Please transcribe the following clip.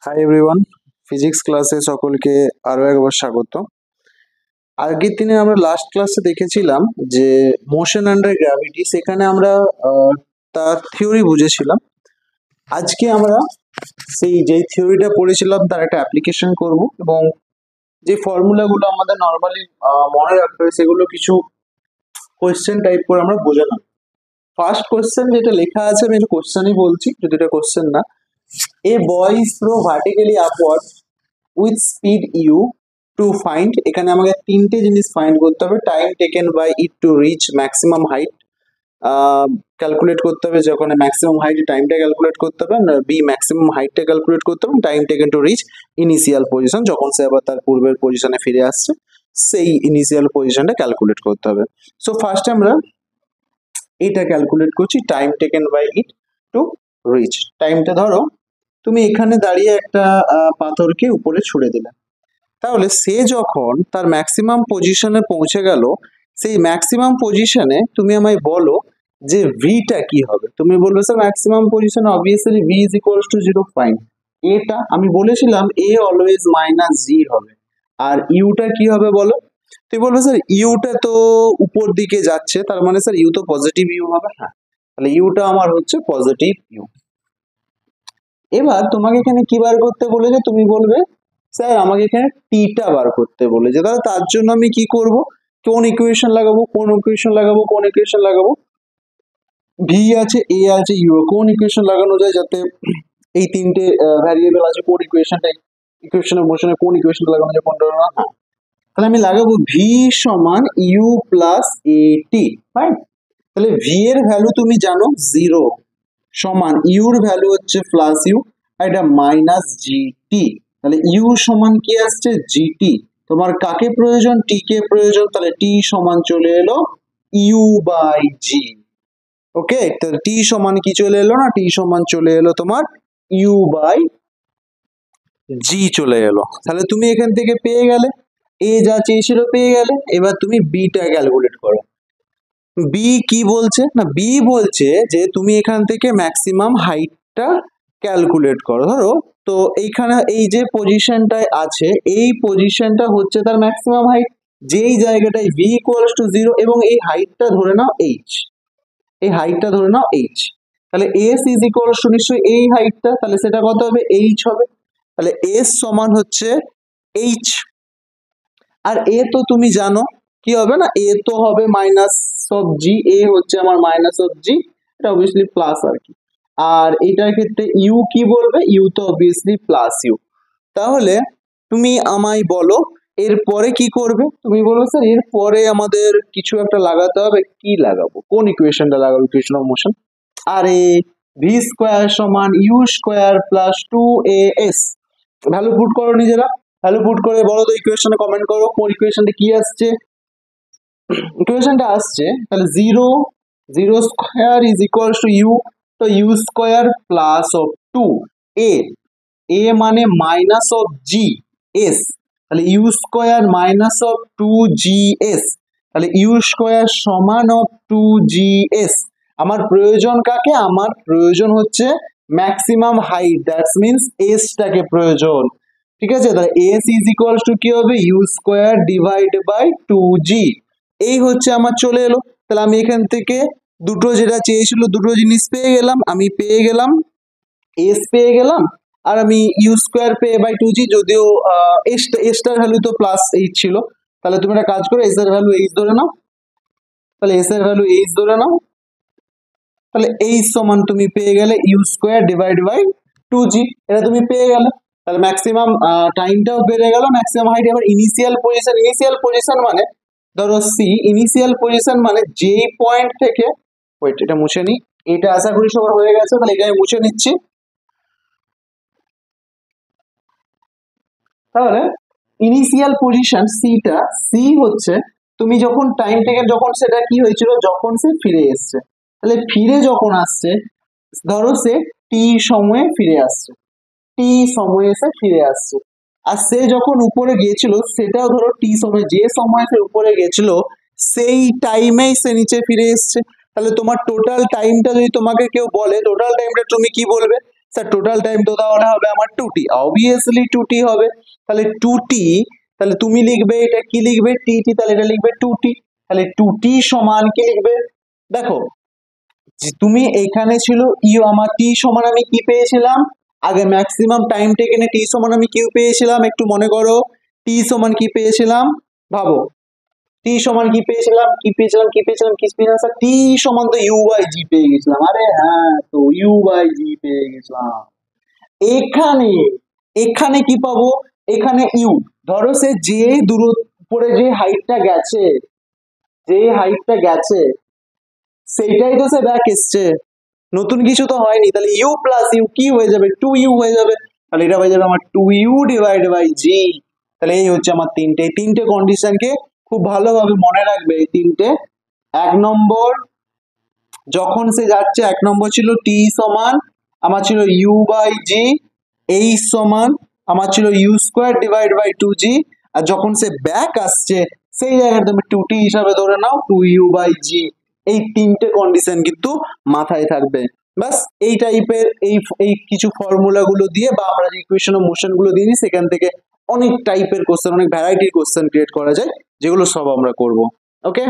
Hi everyone, physics ক্লাসে সকলকে আরো একবার স্বাগত। আগের দিনে আমরা লাস্ট ক্লাসে দেখেছিলাম যে মোশন আন্ডার গ্র্যাভিটি, সেখানে আমরা তার থিওরি বুঝেছিলাম। আজকে আমরা সেই যেই থিওরিটা পড়েছিলাম তার একটা অ্যাপ্লিকেশন করব এবং যে ফর্মুলাগুলো আমাদের নর্মালি মনে রাখতে হয় সেগুলো কিছু কোয়েশ্চেন টাইপ করে আমরা বোঝালাম। ফার্স্ট কোয়েশ্চেন যেটা লেখা আছে, আমি এটা কোয়েশ্চেনই বলছি যদি এটা কোয়েশ্চেন না। A boy is thrown vertically upward with speed u to find, এখানে আমাকে তিনটে জিনিস ফাইন্ড করতে হবে। Time taken by it to reach maximum height calculate করতে হবে, যখন ম্যাক্সিমাম হাইট টাইমটা ক্যালকুলেট করতে হবে, বি ম্যাক্সিমাম হাইটটা ক্যালকুলেট করতে হবে, time taken to reach initial position, যখন সে আবার তার পূর্বের পজিশনে ফিরে আসছে সেই ইনিশিয়াল পজিশনটা ক্যালকুলেট করতে হবে। সো ফার্স্ট আমরা এটা ক্যালকুলেট করছি, time taken by it to reach. টাইমটা ধরো তুমি এখানে দাঁড়িয়ে একটা পাথরকে উপরে ছুড়ে দিলে, তাহলে সে যখন তার ম্যাক্সিমাম পজিশনে পৌঁছে গেল, সেই ম্যাক্সিমাম পজিশনে তুমি আমায় বলো যে ভিটা কি হবে। তুমি বলবে স্যার ম্যাক্সিমাম পজিশনে obviously V is equals two 0 fine. এটা আমি বলেছিলাম এ অলওয়েজ মাইনাস জি হবে, আর ইউটা কি হবে বলো। তুই বলবে স্যার ইউটা তো উপর দিকে যাচ্ছে, তার মানে স্যার ইউ তো পজিটিভ ইউ হবে। হ্যাঁ, তাহলে ইউটা আমার হচ্ছে পজিটিভ ইউ। এবার তোমাকে এখানে কি বার করতে বলেছে, তুমি বলবে স্যার আমাকে এখানে টিটা বার করতে বলেছে। তাহলে তার জন্য আমি কি করব, কোন ইকুয়েশন লাগাবো, ভি আছে, এ আছে, ইউ, কোন ইকুয়েশন লাগানো যায় যাতে এই তিনটে ভ্যারিয়েবল আছে, কোন ইকুয়েশনের মোশনে কোন ইকুয়েশন লাগানো যায়, কোনটা না। হ্যাঁ, তাহলে আমি লাগাবো ভি সমান u plus a t. Right, তাহলে ভি এর ভ্যালু তুমি জানো 0 সমান ইউর ভ্যালু হচ্ছে প্লাস ইউ, আর এটা মাইনাস জিটি। তাহলে ইউ সমান কি আসছে, জিটি। তোমার কাকে প্রয়োজন, টি কে প্রয়োজন, তাহলে টি সমান চলে এলো ইউ বাই জি। ওকে, তাহলে টি সমান কি চলে এলো না, টি সমান চলে এলো তোমার ইউ বাই জি চলে এলো। তাহলে তুমি এখান থেকে পেয়ে গেলে এ যা চেয়েছিল পেয়ে গেলে। এবার তুমি বিটা ক্যালকুলেট করো। বি কি বলছে না, বি বলছে যে তুমি এখান থেকে ম্যাক্সিমাম হাইটটা ক্যালকুলেট করো। ধরো তো এইখানে এই যে পজিশনটায় আছে, এই পজিশনটা হচ্ছে তার ম্যাক্সিমাম হাইট, যেই জায়গাটায় ভি ইকুয়ালস টু 0, এবং এই হাইটটা ধরে নাও এইচ, এই হাইটটা ধরে নাও এইচ। তাহলে এস ইজ ইকুয়ালস টু নিশ্চয়ই এই হাইটটা, তাহলে সেটা কত হবে, এইচ হবে। তাহলে এস সমান হচ্ছে এইচ। আর এ তো তুমি জানো কি হবে না, এ তো হবে মাইনাস অফ জি, এ হচ্ছে আমার মাইনাস অফ জি, এটা অবভিয়াসলি প্লাস আর কি। আর এটার ক্ষেত্রে ইউ কি বলবে, ইউ তো অবভিয়াসলি প্লাস ইউ। তাহলে তুমি আমায় বলো এরপরে কি করবে। তুমি বলবে স্যার এরপরে আমাদের কিছু একটা লাগাতে হবে, কি লাগাবো, কোন ইকুয়েশনটা লাগাবো, ইকুয়েশন অফ মোশন। আরে ভি স্কোয়ার সমান u square plus 2as, value put করো নিজেরা, ভ্যালু পুট করে বলো তো ইকুয়েশনে কমেন্ট করো কোন ইকুয়েশনটা কি আসছে। ইকুয়েশনটা আসছে তাহলে 0 square is equals to U, তো U square plus of 2a, এ মানে মাইনাস অফ জি এস, তাহলে U square minus of 2gs, তাহলে ইউ স্কোয়ার সমান অফ 2gs। আমার প্রয়োজন কাকে, আমার প্রয়োজন হচ্ছে ম্যাক্সিমাম হাইট, দ্যাটস মিনস এসটাকে প্রয়োজন। ঠিক আছে, তাহলে এস ইজ ইকুয়ালস টু কি হবে, you square divide by 2g। এই হচ্ছে আমার চলে এলো। তাহলে আমি এখান থেকে দুটো যেটা চেয়েছিল দুটো জিনিস পেয়ে গেলাম, আমি পেয়ে গেলাম এস পেয়ে গেলাম, আর আমি ইউ স্কোয়ার পেয়ে বাই 2g, যদিও এসটার ভ্যালু তো প্লাস 8 ছিল। তাহলে তুমি একটা কাজ করো, এস এর ভ্যালু 8 ধরে নাও, তাহলে এস এর ভ্যালু 8 ধরে নাও, তাহলে এই সমান তুমি পেয়ে গেলে you square divide by 2g, এটা তুমি পেয়ে গেলে। তাহলে ম্যাক্সিমাম টাইমটাও বেড়ে গেল, ম্যাক্সিমাম হাইট। এবার ইনিশিয়াল পজিশন মানে ধরো সি, ইনিশিয়াল পজিশন মানে যেই পয়েন্ট থেকে, ওয়েট এটা মুছে নি, এটা আশা করি সবার হয়ে গেছে, তাহলে এটা আমি মুছে নিচ্ছি। তাহলে ইনিশিয়াল পজিশন সিটা, সি হচ্ছে তুমি যখন টাইম থেকে, যখন সেটা কি হয়েছিল, যখন সে ফিরে এসছে। তাহলে ফিরে যখন আসছে, ধরো সে টি সময়ে ফিরে আসছে, টি সময়ে সে ফিরে আসছে, আর সে যখন উপরে গিয়েছিল সেটাও ধরো টি সময়, যে সময় সে উপরে গেছিল সেই টাইমেই সে নিচে ফিরে এসছে। তাহলে তোমার টোটাল টাইমটা যদি তোমাকে কেউ বলে, টোটাল টাইমটা তুমি কি বলবে, স্যার টোটাল টাইম তো তাহলে হবে আমার 2t, অবভিয়াসলি 2t হবে। তাহলে 2t, তাহলে তুমি লিখবে এটা কি লিখবে tt, তাহলে এটা লিখবে 2t। তাহলে 2t সমান কি লিখবে, দেখো যে তুমি এখানে ছিল ইউ, আমার টি সমান আমি কি পেয়েছিলাম আগে, ম্যাক্সিমাম টাইম টেকেনে টি সমান আমি কিউ পেয়েছিলাম, একটু মনে করো টি সমান কি পেয়েছিলাম, ভাবো টি সমান কি পেয়েছিলাম, টি সমান তো ইউ বাই জি পেয়ে গেছিলাম, আরে হ্যাঁ তো ইউ বাই জি পেয়ে গেছিলাম। এখানে এখানে কি পাবো, এখানে ইউ, ধরো সে যে দূর উপরে যে হাইটটা গেছে, যে হাইটটা গেছে সেইটাই তো সে ব্যাক এসছে, নতুন কিছু তো হয়নি। তাহলে ইউ প্লাস ইউ কি হয়ে যাবে, 2u হয়ে যাবে। তাহলে এটা হয়ে যাবে আমার 2u ডিভাইড বাই জি। তাহলে এই হচ্ছে আমার তিনটে, এই তিনটে কন্ডিশনকে খুব ভালোভাবে মনে রাখবে। এই তিনটে, এক নম্বর যখন সে যাচ্ছে, এক নম্বর ছিল টি সমান আমার ছিল ইউ বাই জি, এই সমান আমার ছিল u square divide by 2g, আর যখন সে ব্যাক আসছে সেই জায়গায় তুমি 2t হিসাবে ধরে নাও 2u বাই জি। এই তিনটে কন্ডিশন কিন্তু মাথায় থাকবে। বাস এই টাইপের এই এই কিছু ফর্মুলা গুলো দিয়ে বা আমরা যে ইকুয়েশন অফ মোশন গুলো দিয়ে দিই, সেখান থেকে অনেক টাইপের কোশ্চেন, অনেক ভ্যারাইটির কোশ্চেন ক্রিয়েট করা যায়, যেগুলো সব আমরা করব। ওকে।